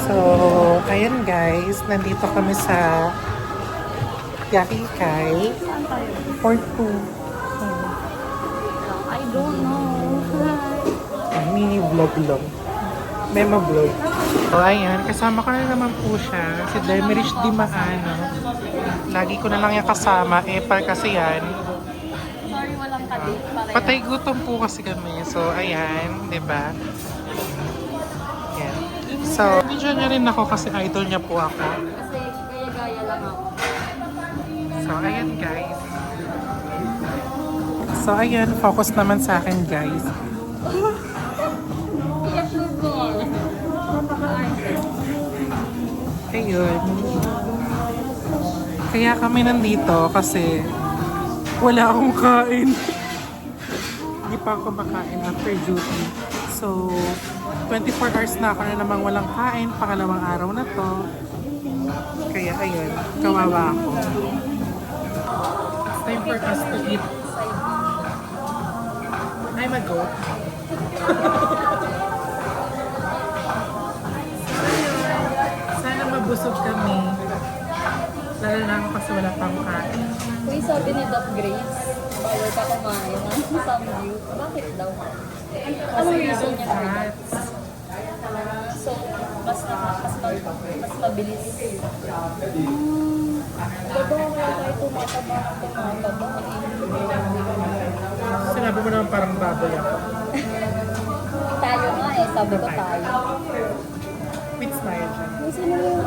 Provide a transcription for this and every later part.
So, ayan guys, nandito kami sa Yakikay for 2. I don't know. Mini vlog lang. Memo vlog. So, ayan, kasama ko na naman po siya. Si Demerich Di Maano. Lagi ko na lang yung kasama. Par kasi yan. Sorry, walang kadate pa rin. Patay gutom po kasi kami. So, ayan, di ba? Yan. So, video niya rin ako kasi idol niya po ako. Kasi gaya-gaya lang ako. So, ayan guys. So, ayan, focus naman sa akin guys. Ayun. Kaya kami nandito kasi wala akong kain. Hindi pa ako makain after duty. So, 24 hours na ako na namang walang kain. Pangalawang araw na to. Kaya ayun, kawawa ako. It's time for us to eat. I'm a goat. Sana mabusog kami. Lalo lang kasi wala pang kain. Uy, sabi ni Doc Grace, bawal ka kumain ng samgyup. Bakit daw? Kasi reason niya Fats. so, mas mabilis. Diba kaya tumataba. Sinabi mo naman parang baboy ako. Tayo nga eh, sabi ko tayo. Pits na yun siya. May sino yung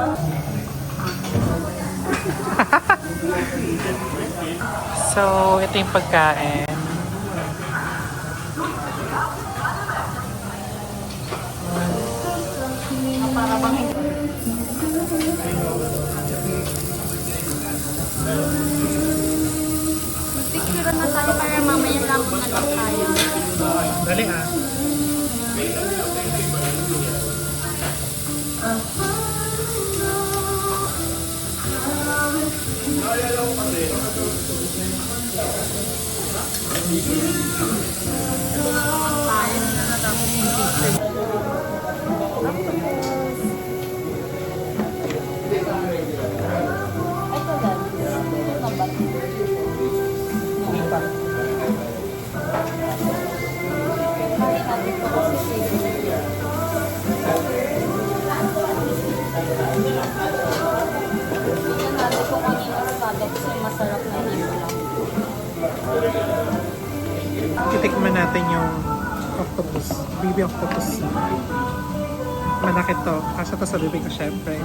So, ito yung pagkain. para bang picture na tayo para mamaya lang na lang tayo. Dali ah. Masarap na hilo lang. Titikman natin yung octopus. Baby octopus. Malaki to. Kasi to sa bibig ko syempre.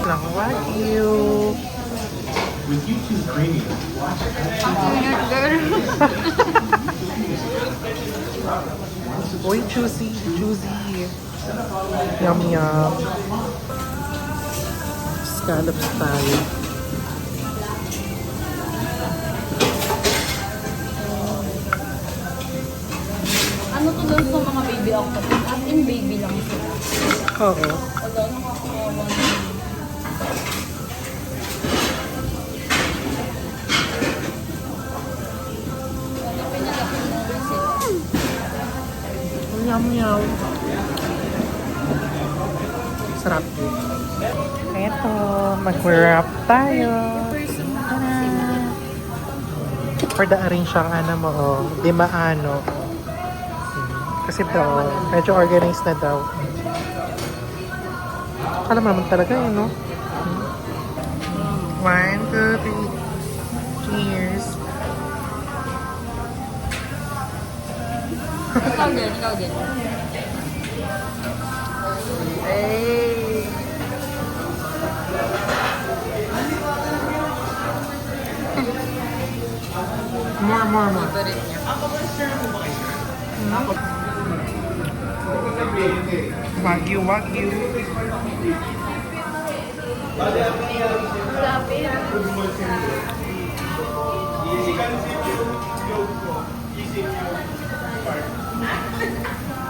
Lang wagyu. With YouTube Premium, watch Uy, juicy, juicy. Yum, yum. Scallops tayo. Ano to doon sa mga baby octopus? As in baby lang sila. Oo. Although nakakawawa naman. Ano pinalaki mo rin sila? Yum, yum. Sarap. Eto, mag-wrap tayo. Ta-da! For the arrange siyang ano mo, oh, Di Maano. Kasi daw, medyo organized na daw. Alam mo naman talaga yun, no? 1, 2, 3. Cheers. Ikaw din, ikaw din. Hey! More. Favorite niya. Wagyu, wagyu.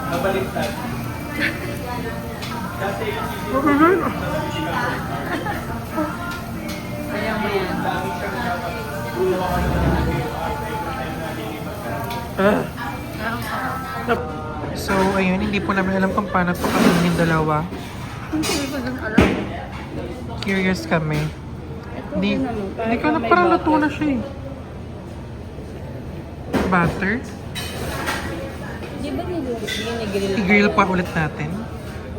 Nabaliktad. Kaya mo yan. Ah. So, ayun, hindi po namin alam kung paano ito kami yung dalawa. Hindi ko din alam. Curious kami. Ito Hindi, din naman. hindi ko alam, may parang butter. luto na siya eh. Butter? Di ba ginigrill? I-grill pa ulit natin.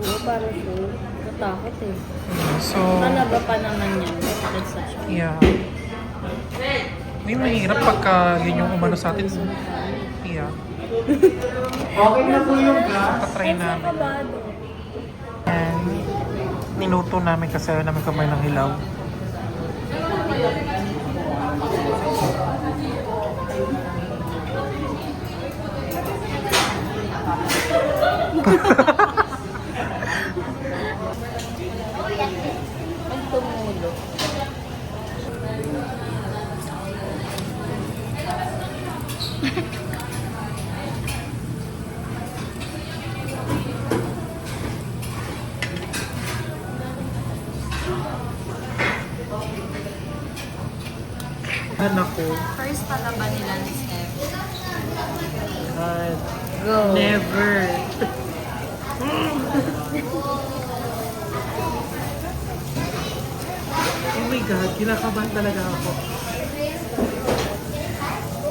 Oo, para sure. Natakot eh. So, Talaga pa naman yan. That's such a... yeah. May mahirap pagka yun yung umano sa atin. Yeah. Okay na po yung gas. Patry namin. Kabado. And niluto namin kasi ayaw namin kamay ng hilaw. Ang tumulo. Anak ko. First pala ba nila ni Steph? God. Go. Never. Oh my God, kinakabahan talaga ako.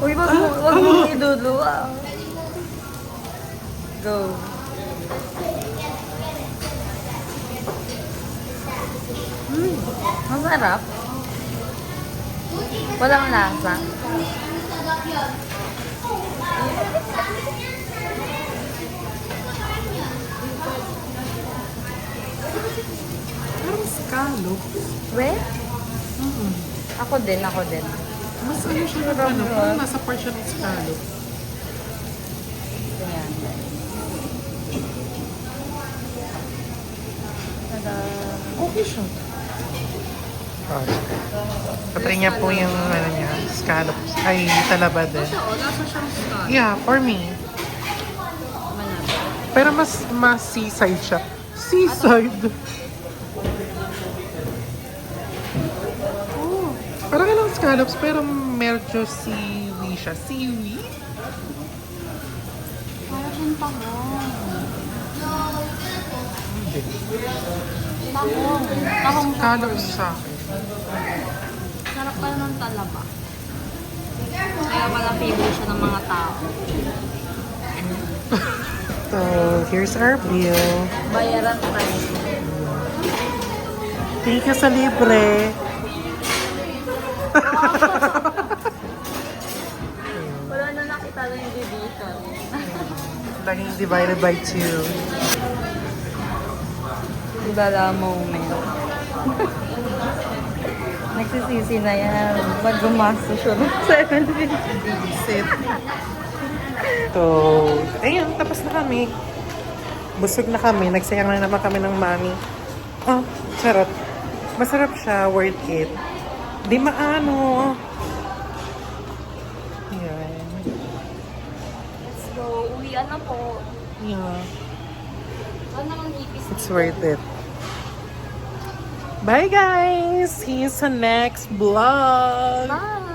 Uy, wag mo idudua. Go. Masarap. Walang lasa. Parang scallop. We? Ako din. Mas ano siya na ano, parang nasa part siya ng scallop. Ayan. Tada. Okay siya. Patry niya po yung ano niya, scallops. Ay, talaba din. Lasa siyang star. Yeah, for me. Manap. Pero mas seaside siya. Seaside! Oh, parang ilang scallops pero medyo seaweed siya. Seaweed? Parang siyang tahong. Hindi. Tahong. Tahong Scallops sa akin. Sarap pala ng talaba. Kaya pala favorite siya ng mga tao. So, here's our bill. Bayaran tayo. Thank you sa libre. Wala na nakita na yung division. Laging divided by 2. Ibala moment. Nagsisisi na yan. Pag gumasto siya ng 750. Sit. So, ayun, tapos na kami. Busog na kami. Nagsayang na naman kami ng money. Oh, sarap. Masarap siya. Worth it. Di maano. Ayan. Let's go. Uwian na po. Yeah. Wala naman ipis. It's worth it. Bye guys! See you sa next vlog! Bye!